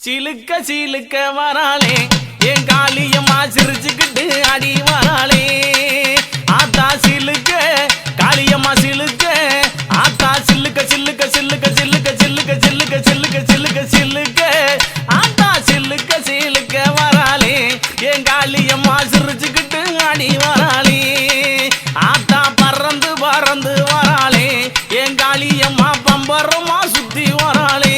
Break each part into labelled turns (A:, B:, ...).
A: சிலுக்க சிலுக்க வராளே என் காளியம்மா சிரிச்சுக்கிட்டு அடி வராளே ஆத்தா சிலுக்க காளியம்மா சிலுக்க ஆத்தா சில்லுக்க சில்லுக்க சில்லுக்க சில்லுக்க சில்லுக்க சில்லுக்க சில்லுக்க சில்லுக்க சில்லுக்க ஆத்தா சில்லுக்க சிலுக்க வராளே என் காளியம்மா சிரிச்சுக்கிட்டு அடி வராளே ஆத்தா பறந்து பறந்து வராளே என் காளியம்மா பம்பரமா சுத்தி வராளே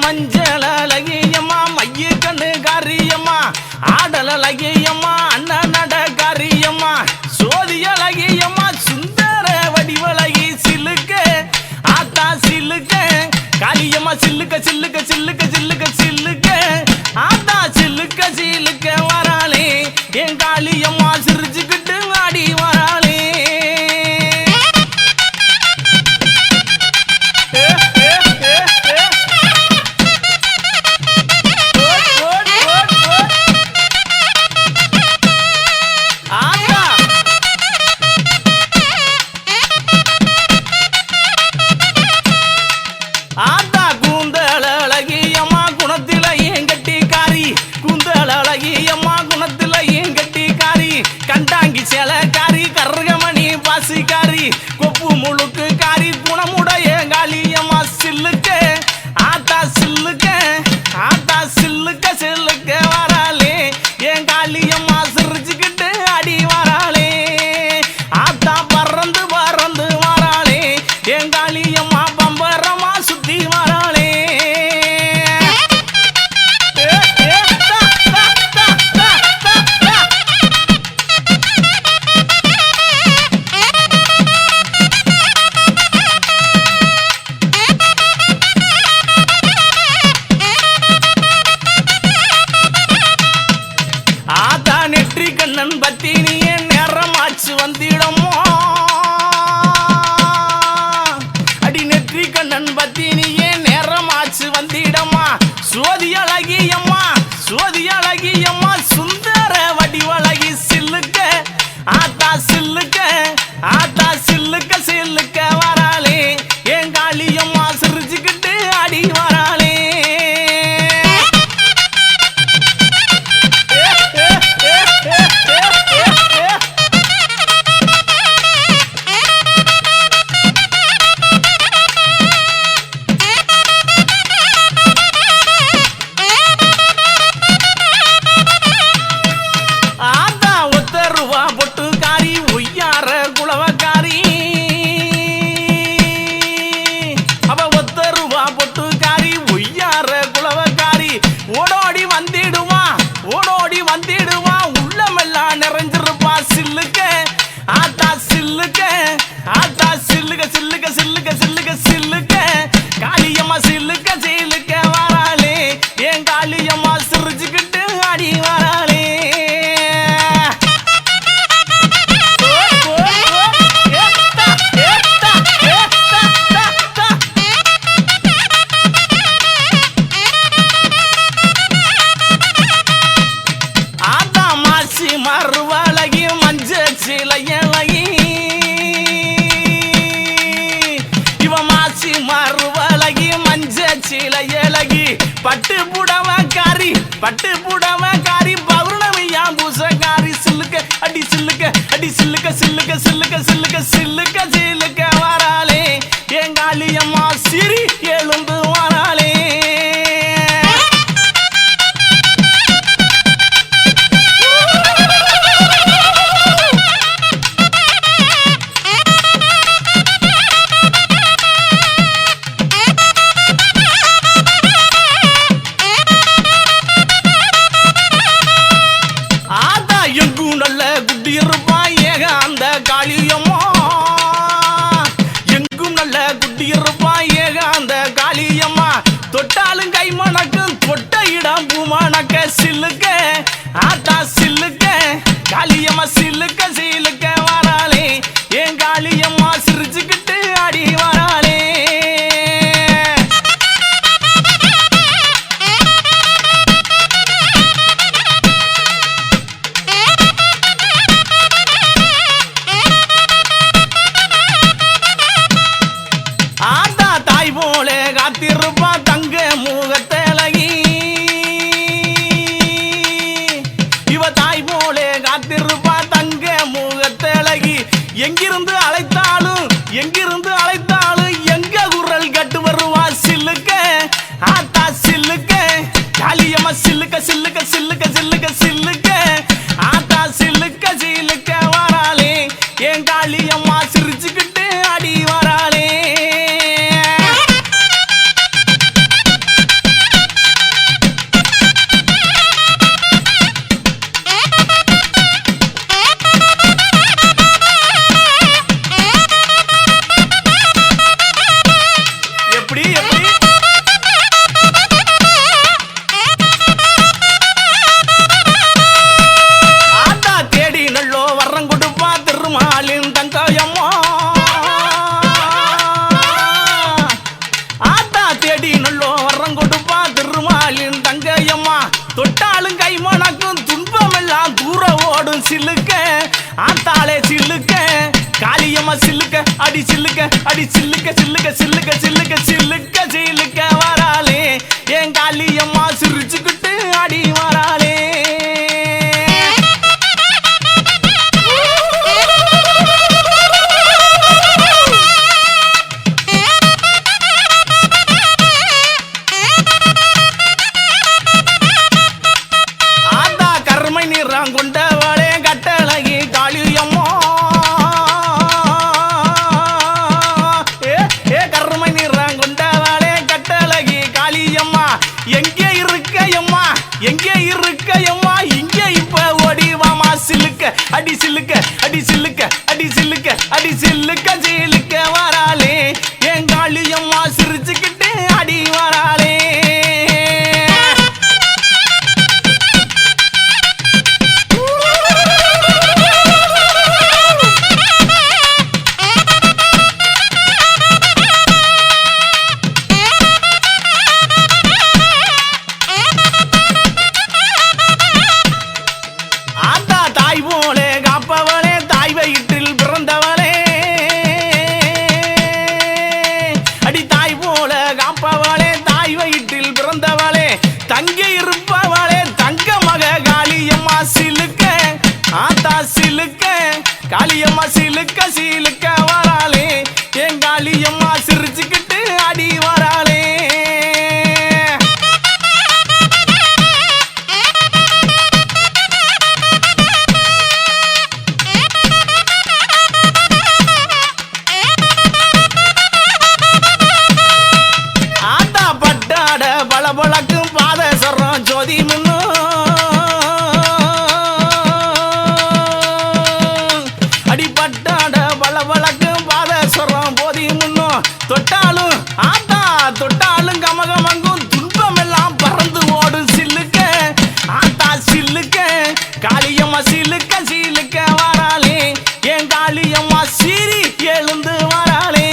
A: மஞ்சள் அழகியம்மா மைய கண்ணு காரியம்மா ஆடல் அழகியம்மா அண்ணன் நட காரியம்மா சோதி அழகியம்மா சுந்தர வடிவழகி சிலுக்க ஆத்தா சிலுக்க காளியம்மா சில்லுக்க சில்லுக்க சில்லுக்க சில்லுக்க சில்லுக்க ஆத்தா சில்லுக்க சிலுக்க வராளே என் காளியம்மா சிரிச்சுக்கிட்டு ஆடி வராளே ஆத்தா கூந்தல் அழகியம்மா குணத்தில ஏன் கட்டிக்காரி கூந்தல் அழகியம்மா குணத்தில ஏன் கட்டிக்காரி கண்டாங்கி சேலக்காரி கருகமணி பாசிக்காரி கொப்பு முழுக்கு காரி குணமுடைய காளியம்மா சில்லுக்க ஆத்தா சில்லுக்க ஆத்தா சில்லுக்க சில்லுக்க வராளே என் காளியம்மா சிரிச்சுக்கிட்டு அடி வராளே ஆத்தா பறந்து பறந்து வராளே என் காளியம்மா பம்பரமா சுத்தி வராளே ஆத்தா நெற்றி கண்ணன் பத்தி நீ என் நேரமாச்சு வந்திடமோ அடி நெற்றி கண்ணன் பத்தி நீ என் நேரமாச்சு வந்திடம்மா சோதி அழகியம்மா சோதி அழகியம்மா சுந்தர வடிவழகி சில்லுக்க ஆத்தா சில்லுக்க ஆத்தா சில்லுக்க சில்லுக்க வராளே என் காளியம்மா சிரிச்சுக்கிட்டு அடி வராளே ஆத்தா ஒத்த ரூபா பொட்டுக்காரி ஒய்யார குளவக்காரி அவ ஒத்த ரூபா பொட்டுக்காரி ஒய்யார குளவக்காரி ஓடோடி வந்திடுவா ஓடோடி வந்திடுவா உள்ளமெல்லாம் நிறைஞ்சிருப்பா சில்லுக்க ஆத்தா சில்லுக்க ஆத்தா சில்லுக்க சில்லுக்க சில்லுக்க சில்லுக்க சில்லுக்க காளியம்மா சில்லுக்க சில்லுக்க வராளே என் காளியம்மா சிரிச்சுக்கிட்டு அடி வராளே ஆத்தா மாசி மறுவழகி மஞ்ச சிலையழகி இவ மாசி மறுவழகி மஞ்ச சிலையழகி பட்டு புடவக்காரி பட்டு புடவக்காரி பௌர்ணமியா பூசக்காரி சில்லுக்க அடி சில்லுக்க அடி சில்லுக்க சில்லுக்க சில்லுக்க சில்லுக்க சில்லுக்க சில்லுக்க வராளே என் காளியம்மா சிரி எழுந்து வராளே ஆத்தா எங்கும் நல்ல குட்டி இருப்பா ஏக அந்த காளியம்மா எங்கும் நல்ல குட்டி இருப்பா ஏக அந்த காளியம்மா தொட்டாலும் கை மணக்கும் தொட்ட இடம் பூமணக்க சில்லுக்க ஆத்தா சில்லுக்க காளியம்மா சில்லுக்க சில்லுக்க வராளே என் காளியம்மா எங்கிருந்து அழைத்தாலும் எங்கிருந்து அழைத்தாலும் எங்க குரல் கட்டு வருவா சில்லுக்க ஆத்தா சில்லுக்க காளியம்மா சில்லுக்க சில்லுக்க சில்லுக்க சில்லுக்க சில்லுக்க ஆத்தா சில்லுக்க சில்லுக்க வராளே என் காளியம்மா சிரிச்சுக்கிட்டு அடி வராளே தொட்டாலும் கைமணக்கும் துன்பமெல்லாம் தூர ஓடும் சில்லுக்க ஆத்தாளே சில்லுக்க காளியம்மா சில்லுக்க அடி சில்லுக்க அடி சில்லுக்க சில்லுக்க சில்லுக்க சில்லுக்க சில்லுக்க சில்லுக்க வராளே என் காளியம்மா சிரிச்சுக்கிட்டு அடி வராளே கொண்டவளே கட்டழகி காளியம்மா கருமை நிறம் கொண்டவளே கட்டழகி காளியம்மா எங்கே இருக்கையம்மா எங்கே இருக்கையம்மா இங்கே இப்ப ஓடிவாமா சில்லுக்க அடி சில்லுக்க அடி சில்லுக்க அடி சில்லுக்க அடி சில்லுக்க சில்லுக்க வராளே என் காளியம்மா சிரிச்சுக்கிட்டு அடி வராளே தங்க இருப்பவளே தங்க மக காளியம்மா சிலுக்க ஆத்தா சிலுக்க காளியம்மா சிலுக்க சிலுக்க வராளே என் காளியம்மா சிரிச்சுக்கிட்டு அடி வராளே ஆத்தா பட்டாட பளபளக்கும் ஜோதி முன்னோ அடிப்பட்டாட பளபளக்கும் பாதேஸ்வரம் போதி முன்னோ தொட்டாலும் ஆத்தா தொட்டாலும் கமகமங்கும் துன்பமெல்லாம் பறந்து ஓடும் சில்லுக்க ஆத்தா சில்லுக்க காளியம்மா சில்லுக்க சில்லுக்க வராளே என் காளியம்மா சீரி எழுந்து வராளே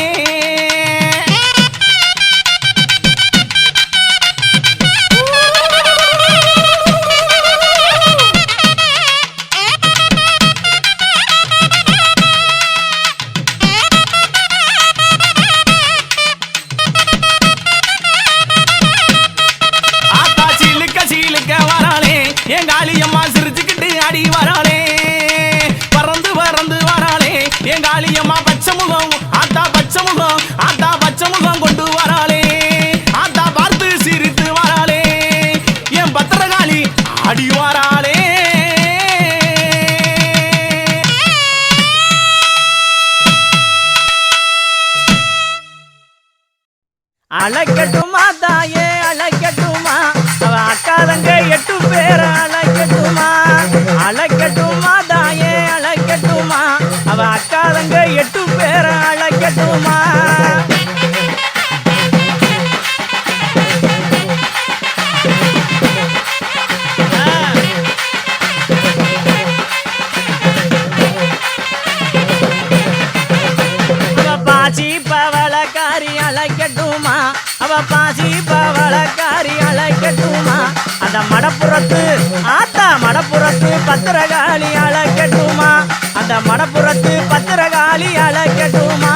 A: என் காளியம்மா சிரிச்சுக்கிட்டு அடி வராளே பறந்து பறந்து வராளே என் காளியம்மா பச்சை முகம் ஆத்தா பச்சை முகம் ஆத்தா பச்சை முகம் கொண்டு வராளே ஆத்தா பார்த்து சிரித்து வராளே என் பத்திரகாளி அடி வராளே
B: அழைக்கட்டுமா தாயே அழைக்கட்டுமா அவ அக்காதங்க 8 பேர் அழைக்கட்டுமா அழைக்கட்டுமா தாயே அழைக்கட்டுமா அவ அக்காதங்க 8 பேர் அழைக்கட்டுமா பாசி பவளக்காரி அழைக்கட்டுமா அவ பாசி பவளக்காரி அழைக்கட்டுமா அந்த மடப்புறத்து ஆத்தா மடப்புறத்து பத்திரகாளி அழைக்கட்டுமா அந்த மடப்புறத்து பத்திரகாளி அழைக்கட்டுமா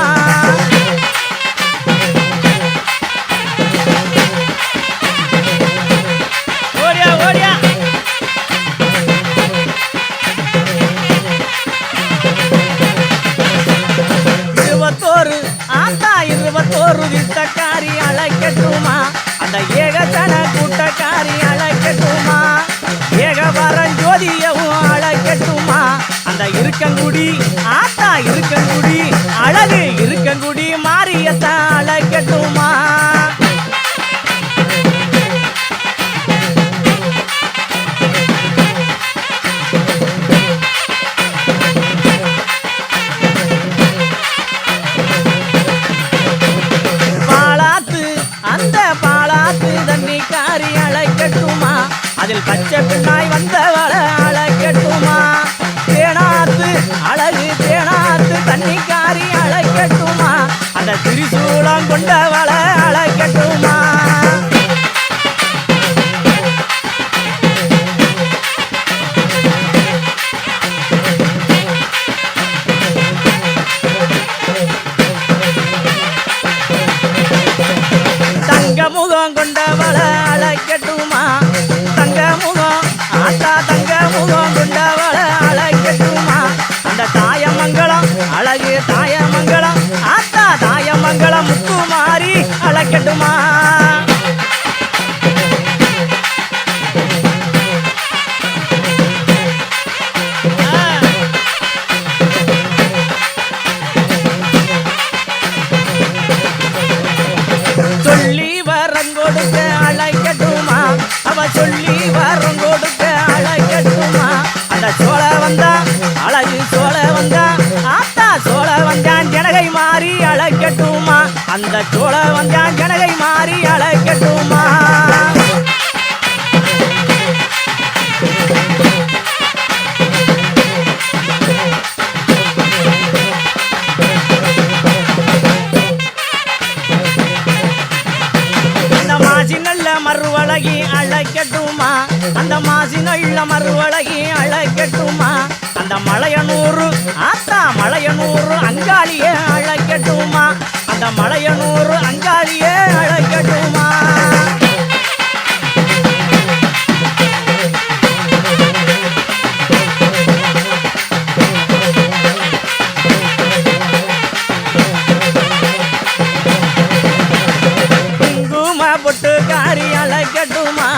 B: ஓடியா ஓடியா ஒரு வித்தக்காரி அழைக்கட்டுமா அந்த ஏகத்தன கூட்டக்காரி அழைக்கட்டுமா ஏகவரம் ஜோதியவும் அழைக்கட்டுமா அந்த இருக்கங்குடி ஆத்தா இருக்கங்குடி அழகு இருக்கங்குடி மாரியத்தான் அழைக்கட்டுமா அந்த பாலாத்து தண்ணிக்காரி அழைக்கட்டுமா அதில் பச்சை பின்னாய் வந்தவள அழைக்கட்டுமா தேனாத்து அழகு தேனாத்து தண்ணிக்காரி அழைக்கட்டுமா அந்த திரிசூலம் கொண்டவள அழைக்கட்டுமா முகம் கொண்டவள அழைக்கட்டுமா தங்க முகம் ஆத்தா தங்க முகம் கொண்டவள அழைக்கட்டுமா அந்த தாயமங்கலம் அழகு தாயமங்கலம் ஆத்தா தாயமங்கலம் முத்துமாரி அழைக்கட்டுமா சொல்லி வரம் கொடுக்க அழைக்கட்டுமா அவ சொல்லி வரம் கொடுக்க அழைக்கட்டுமா அந்த சோழ வந்தா அழகு சோழ வந்தா ஆத்தா சோழ வந்தான் ஜனகை மாறி அழைக்கட்டுமா அந்த சோழ வந்தான் ஜனகை மாறி அழைக்கட்டுமா மறுவழகி அழைக்கட்டுமா அந்த மாசி நல்ல மறுவழகி அழைக்கட்டுமா அந்த மலையனூறு ஆத்தா மலையனூறு அங்காளியே அழைக்கட்டுமா அந்த மலையனூறு அங்காளியே அழைக்கட்டுமா பொட்டுக்காரி அழைக்கட்டுமா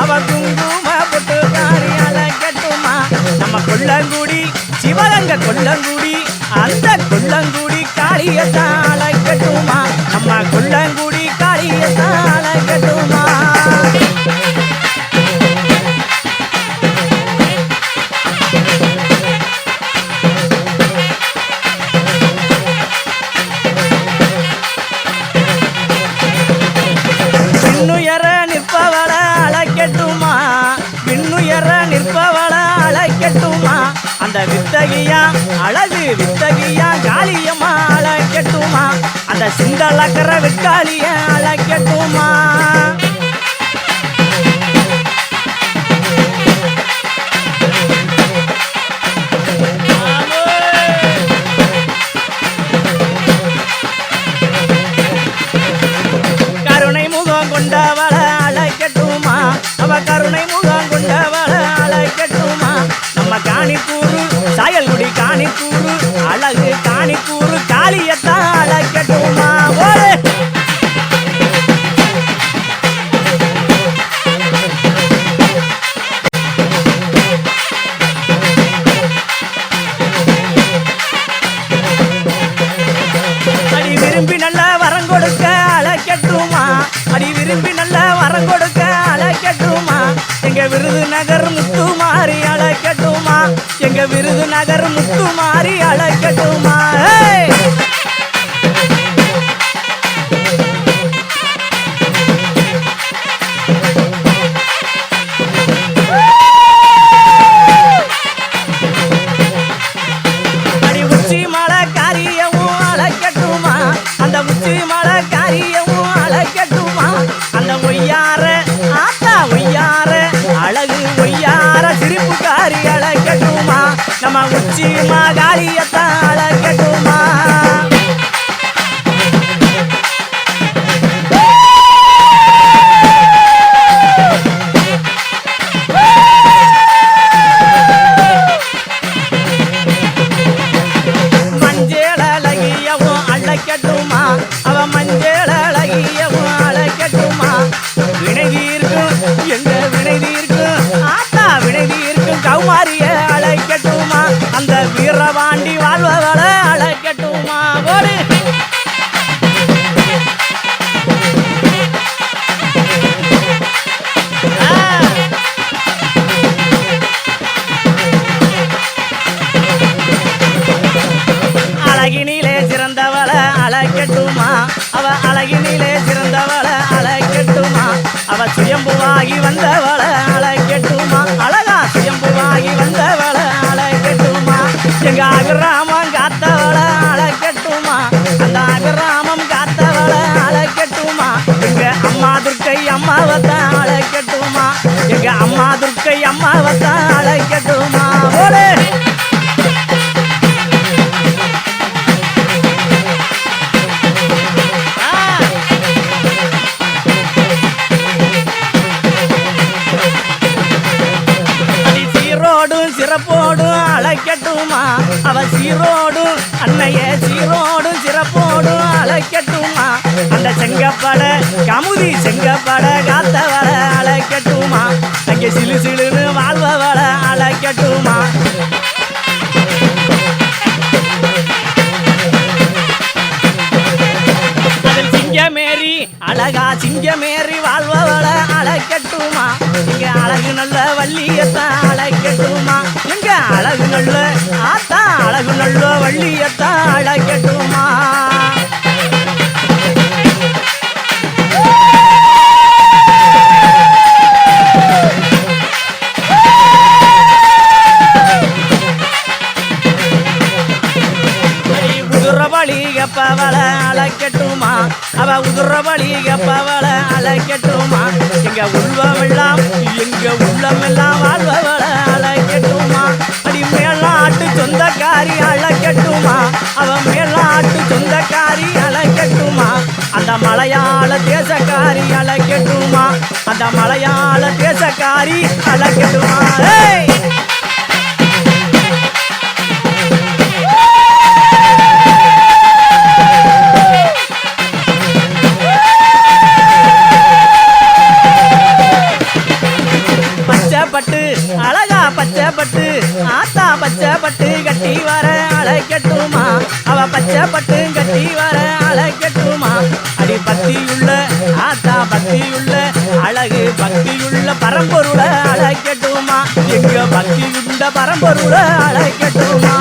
B: அவ குங்கும பொட்டுக்காரி அழைக்கட்டுமா நம்ம கொல்லங்குடி சிவகங்க கொல்லங்குடி அந்த கொல்லங்குடி காளியத்தான் அழைக்கட்டுமா நம்ம கொல்லங்குடி காளியத்தான் அழைக்கட்டுமா விண்ணுயர நிற்பவள அழைக்கட்டுமா விண்ணுயர நிற்பவள அழைக்கட்டுமா அந்த வித்தகியா அழகு வித்தகியா காளியம்மா அழைக்கட்டுமா அந்த சிந்தளக்கர விக்காளிய அழைக்கட்டுமா கொண்டவள அழைக்கட்டுமா அவ கருணை முகம் கொண்டவள அழைக்கட்டுமா நம்ம காணிக்கூறு சாயல்குடி காணிக்கூறு அழகு காணிக்கூறு காளியத்தான் அழைக்கட்டுமா அடி விரும்பி நல்ல வரம் கொடுக்க அழைக்கட்டுமா அடி விரும்பி நல்ல வரம் கொடுக்க அழைக்கட்டுமா எங்க விருதுநகர் முத்துமாரி அழைக்கட்டுமா எங்க விருதுநகர் முத்துமாரி அழைக்கட்டுமா அடி உச்சி மலை காரியமும் அழைக்கட்டுமா அந்த உச்சி மலை காரியமும் அழைக்கட்டுமா அந்த ஒய்யார ஆத்தா ஒய்யார அழகு ஒய்யார சிரிப்புக்காரி அழைக்கட்டுமா நம்ம உச்சி மகாளியத்தான் அழைக்கட்டுமா மஞ்சள் அழகியவும் அழைக்கட்டுமா அவ மஞ்சள் சிறந்தவள அழைக்கட்டுமா அவ அழகினிலே சிறந்தவள அழைக்கட்டுமா அவ சுயம்புவாகி வந்தவள அழைக்கட்டுமா அழகா சுயம்புவாகி வந்தவள அழைக்கட்டுமா எங்க அகராமம் காத்தவள அழைக்கட்டுமா அந்த அகராமம் காத்தவள அழைக்கட்டுமா எங்க அம்மா துர்க்கை அம்மாவத்தான் அழைக்கட்டுமா எங்க அம்மா துர்க்கை அம்மாவத்தான் அழைக்கட்டுமா போலே சிறப்போடும் அழைக்கட்டுமா அவ சீரோடும் அன்னைய சீரோடும் சிறப்போடும் அழைக்கட்டுமா அந்த செங்கப்பட கமுதி செங்கப்பட காத்தவள அழைக்கட்டுமா அங்கே சிலு சிலுன்னு வாழ்பவள அழைக்கட்டுமா சிங்கமேரி அழகா சிங்கமேரி வாழ்பவள அழைக்கட்டுமா இங்க அழகு நல்ல வள்ளியத்தான் அழைக்கட்டுமா எங்க அழகு நல்ல ஆத்தா அழகு நல்ல வள்ளியத்தான் அழைக்கட்டுமா பவள அழைக்கட்டுமா அவ உதுரபலி பவள அழைக்கட்டுமா எங்க உள்ளமெல்லாம் வாழ்பவள அழைக்கட்டுமா அடி மேலாட்டு சொந்தக்காரி அழைக்கட்டுமா அவ மேலாட்டு சொந்தக்காரி அழைக்கட்டுமா அந்த மலையாள தேசக்காரி அழைக்கட்டுமா அந்த மலையாள தேசக்காரி அழைக்கட்டுமா பட்டு அழகா பச்சைப்பட்டு ஆத்தா பச்சைப்பட்டு கட்டி வர அழைக்கட்டுமா அவ பச்சைப்பட்டு கட்டி வர அழைக்கட்டுமா அடி பக்தியுள்ள ஆத்தா பக்தியுள்ள அழகு பக்தியுள்ள பரம்பொருள அழைக்கட்டுமா எங்க பக்தியுள்ள பரம்பொருள அழைக்கட்டுமா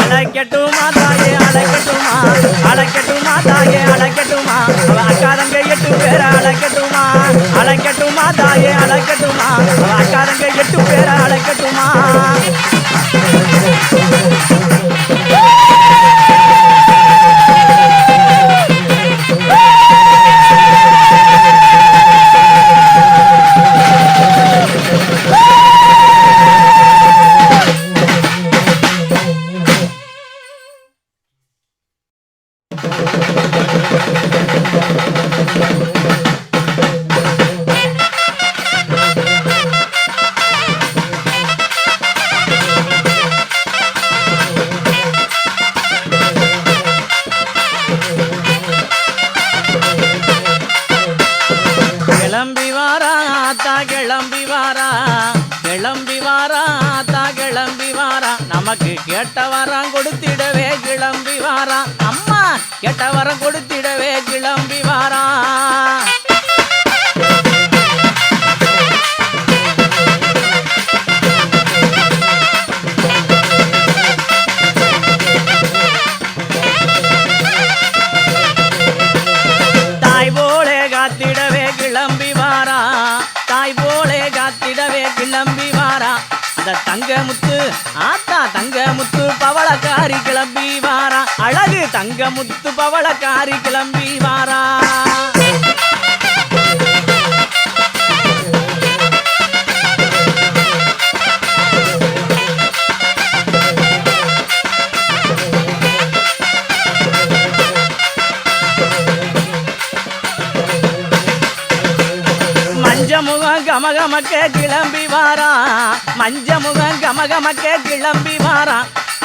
B: அழைக்கட்டுமா தாயே அழைக்கட்டுமா அழைக்கட்டுமா தாயே அழைக்கட்டுமா அவ அக்காரங்க 8 பேர அழைக்கட்டுமா அழைக்கட்டுமா தாயே அழைக்கட்டுமா அவ அக்காரங்க 8 பேர அழைக்கட்டுமா கிளம்பி வாரா ஆத்தா கிளம்பி வாரா நமக்கு கேட்ட வரம் கொடுத்திடவே கிளம்பி வாரா அம்மா கேட்ட வரம் கொடுத்திடவே கிளம்பி வாரா தாய் போலே காத்திடவே கிளம்பி வாரா தாய் போலே காத்திடவே கிளம்பி வாரா அந்த தங்கமுத்து ஆத்தா தங்கமுத்து பவளக்காரி கிளம்பி வாரா அழகு தங்கமுத்து பவளக்காரி கிளம்பி வாரா மஞ்சமுகம் கமகமக்க கிளம்பி வாரா மஞ்சமுகம் கமகமக்க கிளம்பி வாரா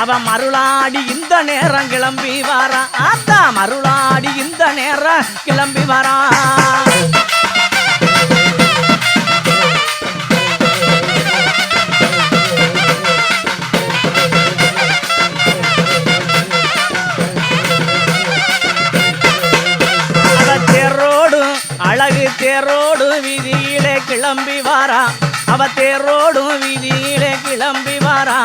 B: அவ மருளாடி இந்த நேரம் கிளம்பி வாரா ஆத்தா மருளாடி இந்த நேரம் கிளம்பி வாரா தேரோடும் வீதியிலே கிளம்பி வாரா அவ தேரோடும் வீதியிலே கிளம்பி வாரா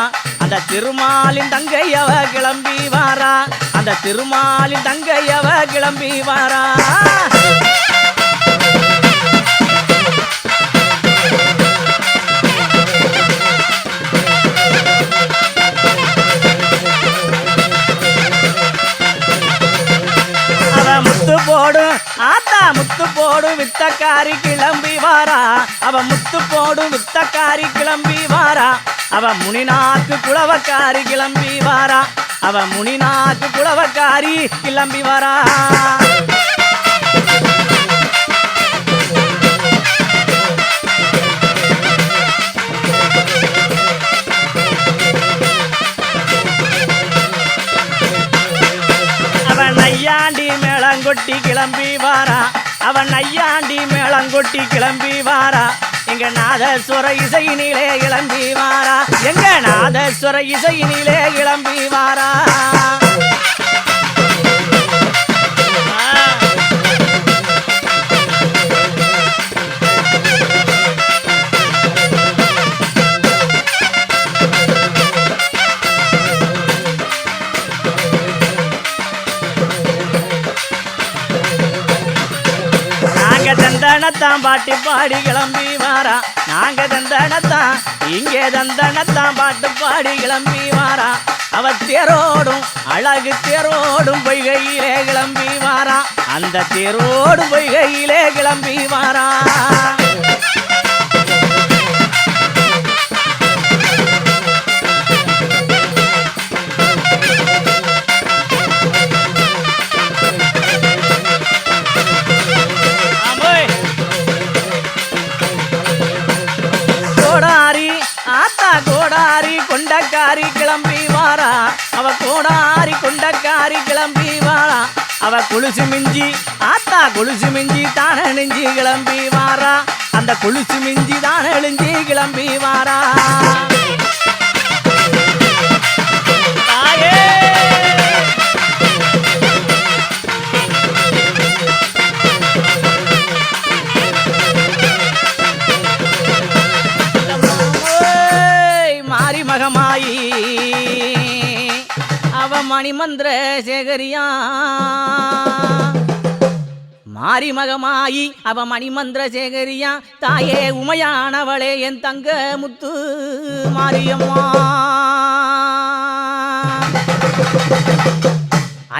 B: அந்த திருமாலின் தங்கையவ கிளம்பி வாரா அந்த திருமாலின் தங்கையவ கிளம்பி வாரா முத்து போடும் ஆத்தா முத்து போடும் வித்தக்காரி கிளம்பி வாரா அவ முத்து போடும் வித்தக்காரி கிளம்பி வாரா அவ முனிநாக்கு குளவக்காரி கிளம்பி வாரா அவ முனிநாக்கு குளவக்காரி கிளம்பி வாரா நையாண்டி மேளங்கொட்டி கிளம்பி வாரா அவன் நையாண்டி மேளங்கொட்டி கிளம்பி வாரா எங்க நாதஸ்வர இசையினிலே கிளம்பி வாரா எங்க நாதஸ்வர இசையினிலே கிளம்பி வாரா தந்தனத்தான் பாட்டி பாடி கிளம்பி வாரா நாங்க தந்தனத்தான் இங்கே தந்தனத்தான் பாட்டு பாடி கிளம்பி வாரா அவ தேரோடும் அழகு தேரோடும் பொய்கையிலே கிளம்பி வாரா அந்த தேரோடும் பொய்கையிலே கிளம்பி வாரா கொண்டக்காரி கிளம்பி வாரா அவ கோடாரி கொண்டக்காரி கிளம்பி வாரா அவ கொலுசு மிஞ்சி ஆத்தா கொலுசு மிஞ்சி தான நெஞ்சி கிளம்பி வாரா அந்த கொலுசு மிஞ்சி தான எழுஞ்சி கிளம்பி வாரா மகமாயி அவ மணிமந்திர சேகரியா மாரி மகமாயி அவ மணிமந்திர சேகரியா தாயே உமையானவளே என் தங்க முத்து மாரியம்மா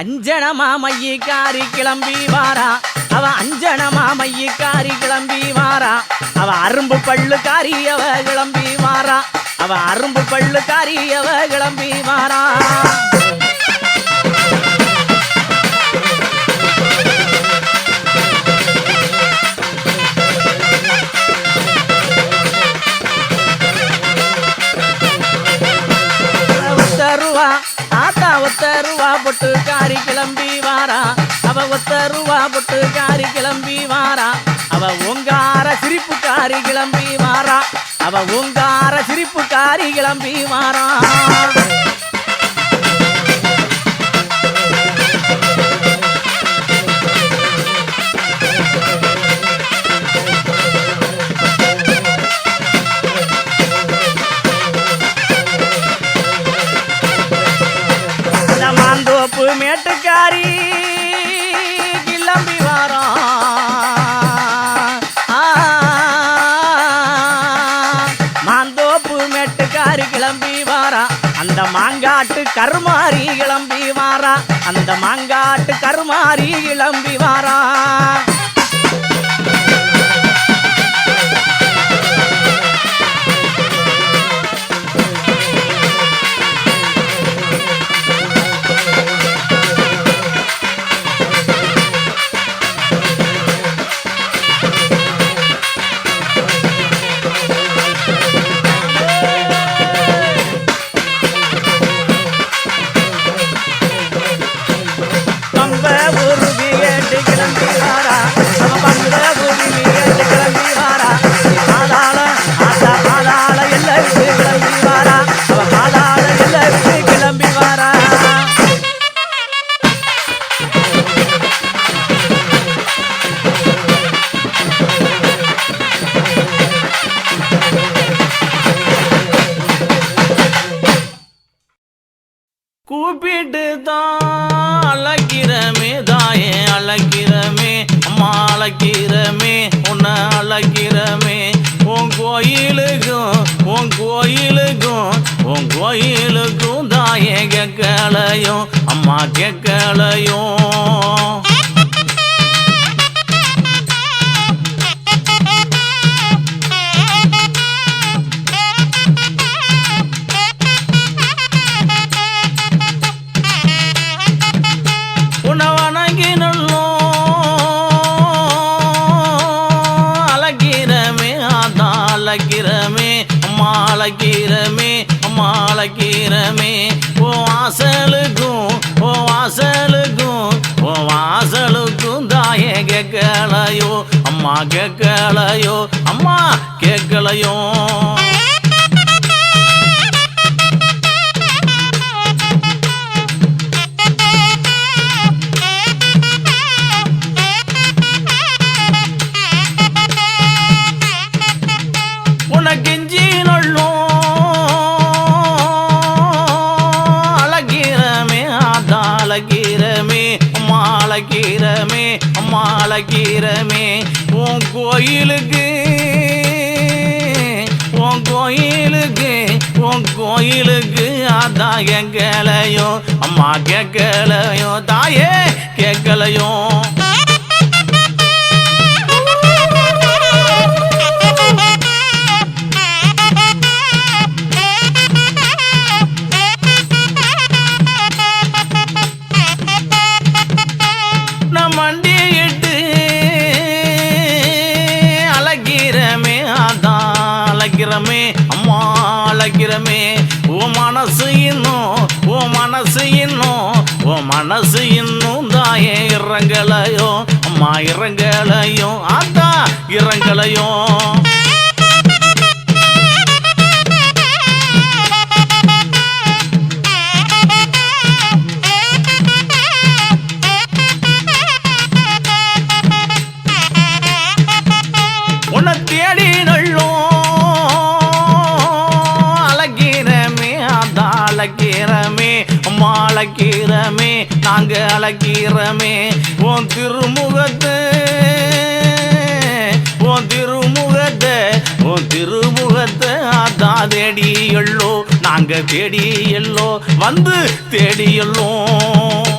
B: அஞ்சனமா மையக்காரி கிளம்பி வாரா அவ அஞ்சனமா மையக்காரி கிளம்பி வாரா அவ அரும்பு பள்ளுக்காரி அவ கிளம்பி வாரா அவ அரும்பு பள்ளுக்காரி அவ கிளம்பி வாரா ஒத்தருவா ஆத்தா ஒத்தருவா பொட்டுக்காரி கிளம்பி வாரா அவ ஒத்தருவா பொட்டுக்காரி கிளம்பி வாரா அவ ஓங்கார சிரிப்புக்காரி கிளம்பி வாரா அவ ஓங்கார சிரிப்புக்காரி கிளம்பி வாரா மாந்தோப்பு மேட்டுக்காரி கிளம்பி வாரா மாந்தோப்பு மேட்டுக்காரி கிளம்பி வாரா அந்த மாங்காட்டு கருமாரி கிளம்பி வாரா அந்த மாங்காட்டு கருமாரி கிளம்பி வாரா கிளம்பி
A: கேட்கலையும் அம்மா கேட்கலையும் அழகிறமே அம்மா அழகிறமே அம்மா அழகிறமே ஓ வாசலுக்கும் ஓ வாசலுக்கும் ஓ வாசலுக்கும் தாயே கேட்கலையோ அம்மா கேட்கலையோ அம்மா கேட்கலையோ கெஞ்சி நொல்லும் அழகிறமே அதா அழகிறமே அம்மா அழகிறமே அம்மா அழகிறமே உன் கோயிலுக்கு உன் கோயிலுக்கு உன் கோயிலுக்கு அதா கேட்கலையோ அம்மா கேட்கலையோ தாயே கேட்கலையோ மண்டியிட்டு அழகிறமே அதான் அழகிறமே அம்மா அழகிறமே ஓ மனசு இன்னும் ஓ மனசு இன்னும் ஓ மனசு இன்னும் தாயே இறங்கலையோ அம்மா இறங்கலையோ அதான் இறங்கலையோ உன்னை தேடி நள்ளும் அழகிறமே அதான் அழகிறமே அம்மா அழகிறமே நாங்க அழகிறமே உன் திருமுகத்தை உன் திருமுகத்தை உன் திருமுகத்தை அதான் தேடி எள்ளோ நாங்க தேடி எள்ளோ வந்து தேடி எள்ளோம்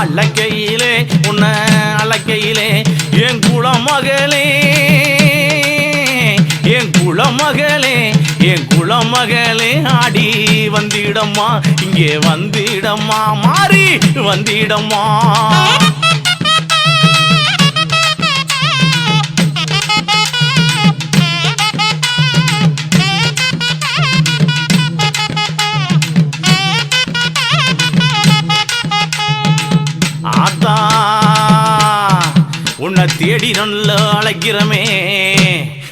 A: அழகையிலே உன்னை அழகையிலே என் குலமகளே என் குலமகளே என் குலமகளே ஆடி வந்திடம்மா இங்கே வந்திடம்மா மாறி வந்திடம்மா ஆத்தா உன்னை தேடி நல்ல அழைக்கிறமே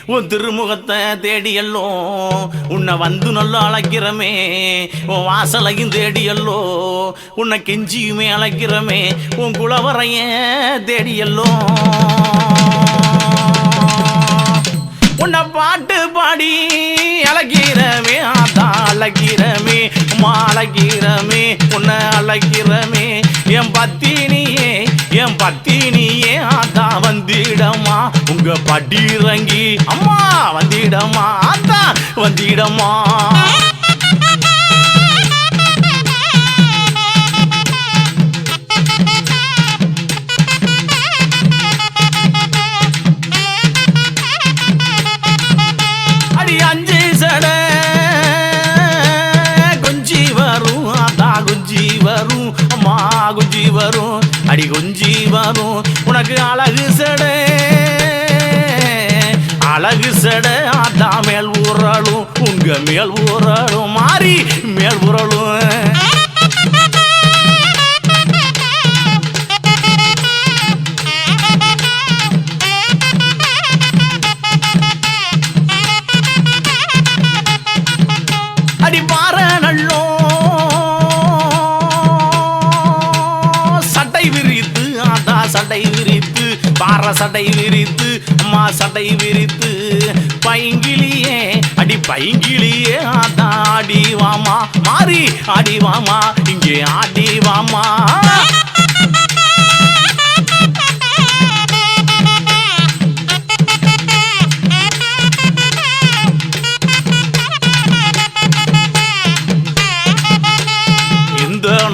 A: உன் திருமுகத்தை தேடியல்லோ உன்னை வந்து நல்லா அழைக்கிறமே உன் வாசலையும் தேடியல்லோ உன்னை கெஞ்சியுமே அழைக்கிறமே உன் குலவரைய தேடியல்லோ உன்னை பாட்டு பாடி அழகிறமே அதான் அழகிறமே அழகிறமே உன்னை அழகிறமே என் பத்தினியே அதான் வந்திடமா உங்க படி இறங்கி அம்மா வந்திடமா அதான் வந்திடமா அஞ்சு சட கொஞ்சி வரும் அதா குஞ்சி வரும் அம்மா குஞ்சி வரும் அடி குஞ்சி வரும் உனக்கு அழகு சட அதா மேல் ஊறலும் உங்க மேல் ஊறலும் மாறி மேல் ஊறலும் அடி பாற நல்லோ சட்டை சடை விரித்து அம்மா சடை விரித்து பைங்கிலியே அடி பைங்கிலியே அதான் ஆடி வாமா மாறி ஆடி வாமா இங்கே ஆடி வாமா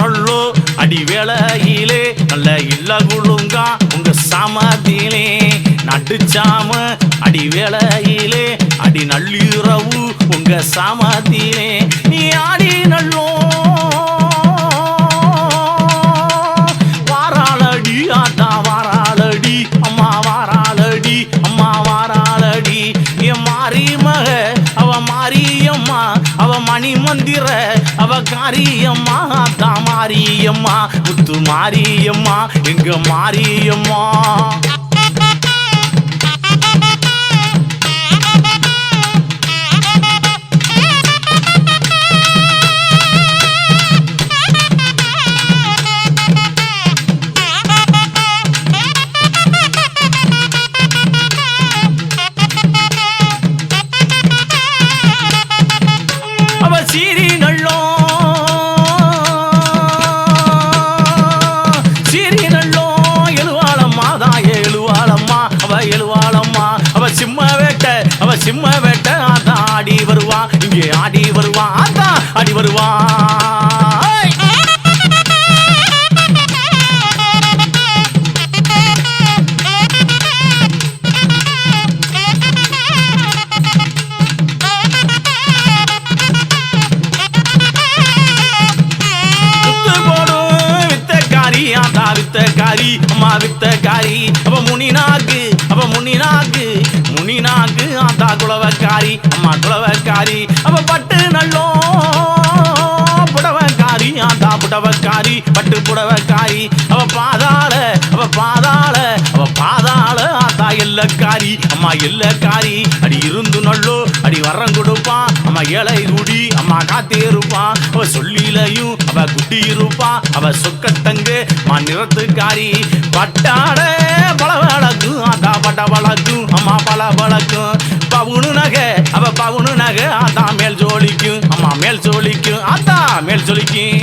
A: நல்லோ அடி வேளையிலே நல்ல இல்ல குழுங்கா உங்க சமதிலே நட்டுச்சாம அடி வேளையிலே அடி நள்ளிரவு உங்க சமதிலே நீ ஆடி நல்லோ வாராளடி ஆத்தா வாராளடி அம்மா வாராளடி அம்மா வாராளடி என் மாறி மக அவ மாரியம்மா அவ மணி மந்திர அவ காரியம்மா தான் மாரியம்மா முத்து மாரியம்மா எங்க மாரியம்மா சீரி நல்லோ சீரி நல்லோ எழுவாளம்மா தாய எழுவாளம்மா அவ எழுவாளம்மா அவ சிம்ம வேட்ட அதான் ஆடி வருவா இங்கே ஆடி வருவா அதான் ஆடி வருவா வித்தக்காரி அம்மா வித்தக்காரி அவ முனிநாக்கு ஆத்தா குளவக்காரி அம்மா குளவக்காரி அவ பட்டு நல்லோ புடவக்காரி ஆத்தா புடவக்காரி பட்டு புடவக்காரி அவ பாதாள ஆத்தா எல்லக்காரி அம்மா எல்லக்காரி அடி இருந்து நல்லோ அடி வரம் கொடுப்பா அம்மா ஏழை குடி அம்மா காத்தே இருப்பா அவ சொல்லிலையும் அவ குட்டி இருப்பா அவ சொக்கத்தங்கு மா நிறத்துக்காரி பட்டாட பல வழக்கும் ஆத்தா பட்ட வழக்கும் அம்மா பல வழக்கும் பவுனு நகை ஆத்தா மேல் ஜோலிக்கும் அம்மா மேல் ஜோலிக்கும் ஆத்தா மேல் ஜோலிக்கும்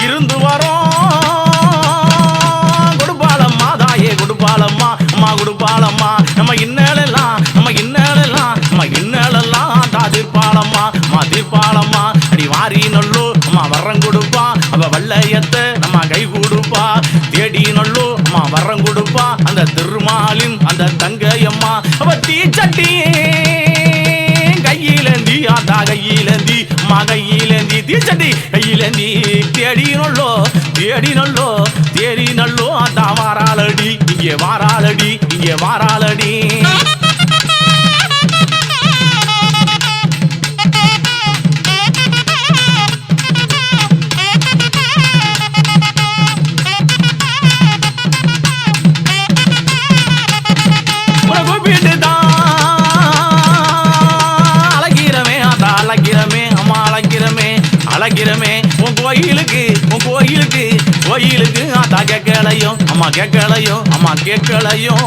A: இருந்து வரோம் கொடுப்பாளம்மா தாயே கொடுப்பாளம்மா அம்மா கொடுப்பாளம்மா நம்ம இன்னலெல்லாம் தீர்ப்பாளம்மா அம்மா தீர்ப்பாளம்மா அடி வாரி நல்லோ அம்மா வரம் கொடுப்பா அவ வல்லையத்தை நம்ம கை கொடுப்பா தேடி நல்லோ அம்மா வரம் கொடுப்பா அந்த திருமாலின் அந்த தங்கையம்மா அவ தீச்சட்டி கையிலேந்தி ஆத்தா கையிலேந்தி அம்மா கையிலேந்தி தீச்சட்டி கையிலேந்தி தேடி நல்லோ ஆத்தா வாராளடி இங்கே வாராளடி அழகிறமே உன் கோயிலுக்கு ஆத்தா கேட்கலையும் அம்மா கேட்கலையும்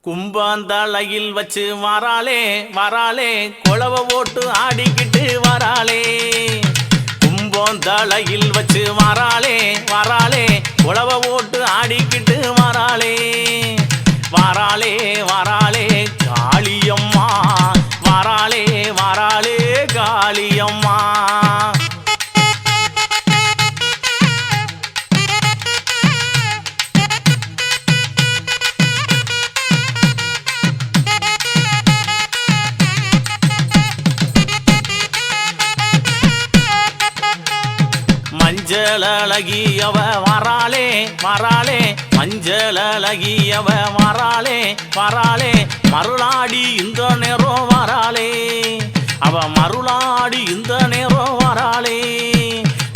A: கும்பாந்தலையில் வச்சு வராளே குளவ ஓட்டு ஆடிக்கிட்டு வராளே கும்பாந்தலையில் வச்சு வராளே குளவ ஓட்டு ஆடிக்கிட்டு வராளே காளியம்மா வராளே காளியம்மா மஞ்சள் அழகியவ வராளே மஞ்சள் அழகியவ வராளே மருளாடி இந்த நேரம் வராளே அவ மருளாடி இந்த நேரம் வராளே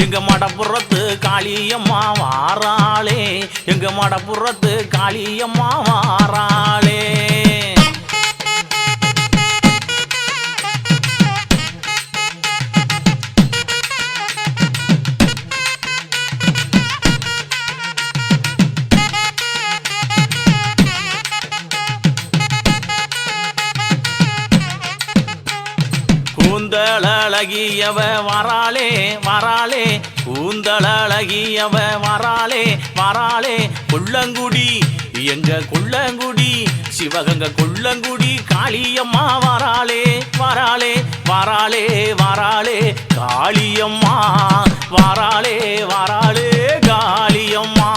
A: எங்க எங்க மடப்புறத்து காளியம்மா வாராளே, எங்க மடப்புறத்து காளியம்மா வாராளே. கூந்தழகியவ வராளே வராளே, கூந்தழகியவ வராளே வராளே. கொள்ளங்குடி எங்க கொள்ளங்குடி, சிவகங்க கொள்ளங்குடி காளியம்மா வராளே வராளே வராளே வராளே காளியம்மா வராளே வராளே காளியம்மா.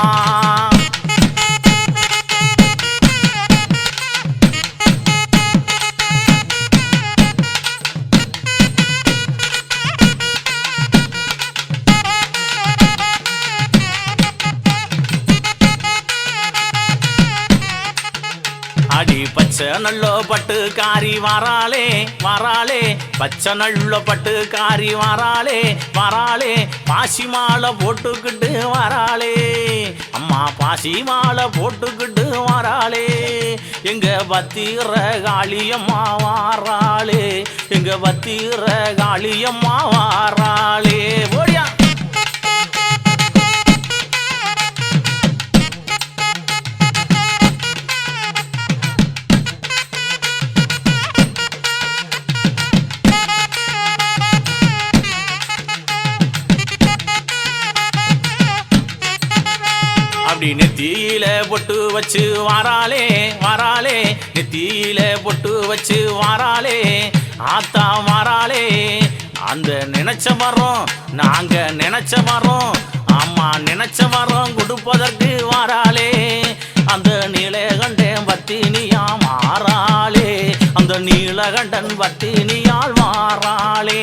A: அடி பச்சை நல்லோ பட்டு காரி வராளே வராளே, பச்சை நல்லோ பட்டு காரி வராளே வராளே. பாசி மாலை போட்டுக்கிட்டு வராளே அம்மா, பாசி மாலை போட்டுக்கிட்டு வராளே. எங்க பத்திர காளியம்மா வாராளே, எங்க பத்திர காளியம்மா வாராளே. ஓடியா அப்படி நெத்தியில பொட்டு வச்சு வாராளே வாராளே, நெத்தியில பொட்டு வச்சு வாராளே ஆத்தா வாராளே. அந்த நினைச்ச மரம் நாங்க நினைச்ச மரம், அம்மா நினைச்ச மரம் கொடுப்பதற்கு வாராளே. அந்த நீலகண்டன் பத்தினியா மாறாளே, அந்த நீலகண்டன் பத்தினியால் மாறாளே.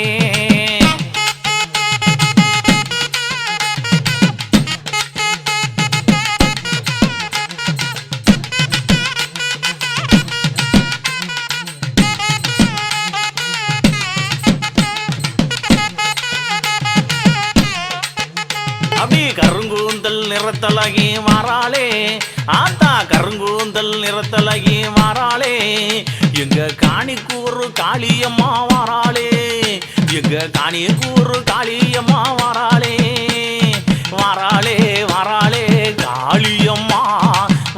A: அப்படி கருங்கூந்தல் நிறத்தலகி மாறாளே ஆத்தா, கருங்கூந்தல் நிறத்தலகி மாறாளே. எங்க காணிக்கூறு காளியம்மா வாராளே, எங்க காணிக்கூறு காளியம்மா வாராளே வாராளே வாராளே காளியம்மா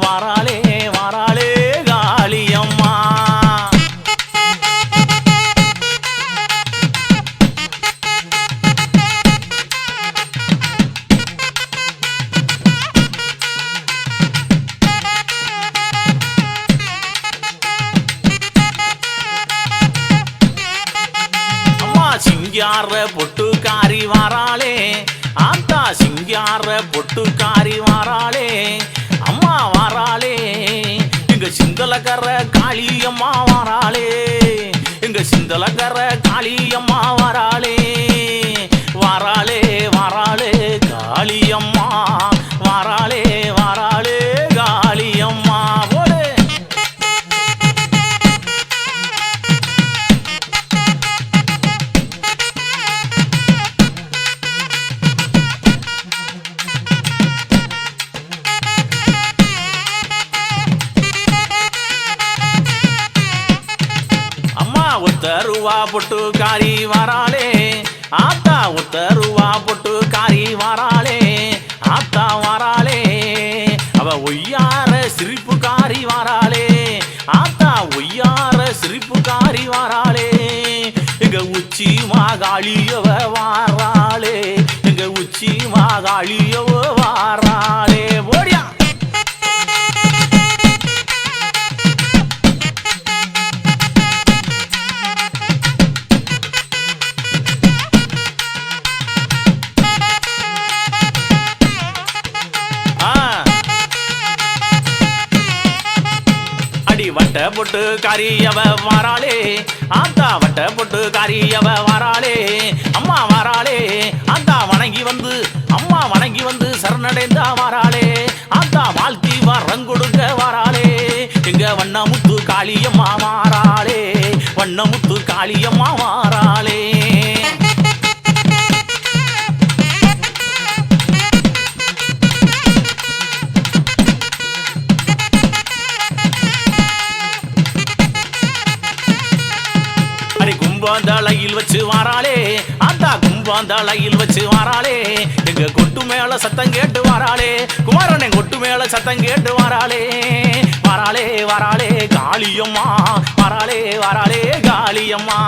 A: வாராளே வாராளே காளியம்மா. சிங்கார பொட்டுக்காரி வாராளே ஆத்தா, சிங்கார பொட்டுக்காரி வாராளே அம்மா வாராளே. எங்க சிந்தலக்கர காளியம்மா வாராளே, எங்க சிந்தலக்கர காளியம்மா வாராளே வாராளே வாராளே காளியம்மா வாராளே வாராளே காளியம்மா. போடு உத்தருவா பொட்டு காரி வாராளே ஆத்தா, உத்தருவா பொட்டு காரி வாராளே ஆத்தா வாராளே. அவ ஒய்யார சிரிப்பு காரி வாராளே ஆத்தா, ஒய்யார சிரிப்பு காரி வாராளே. எங்க உச்சி மாகாளியவ வாராளே, எங்க உச்சி மாகாளியவ வாராளே. ஓடியா வட்ட பொட்டு காரியவ வாராளே ஆத்தா, வட்ட பொட்டு காரியவ வாராளே அம்மா வாராளே ஆத்தா. வணங்கி வந்து அம்மா வணங்கி வந்து சரணடைந்தா வாராளே ஆத்தா, வாழ்த்தி வரங்கொடுக்க வாராளே. எங்க வண்ணமுத்து காளியம்மா வாராளே, வண்ணமுத்து காளியம்மா வாராளே. கும்பாந்தலையில் வச்சு வாராளே ஆத்தா கும்பாந்தலையில் வச்சு வாராளே எங்க கொட்டு மேல சத்தம் கேட்டு வாராளே குமாரனே கொட்டு மேல சத்தம் கேட்டு வாராளே வாராளே வாராளே காளியம்மா வாராளே வாராளே காளியம்மா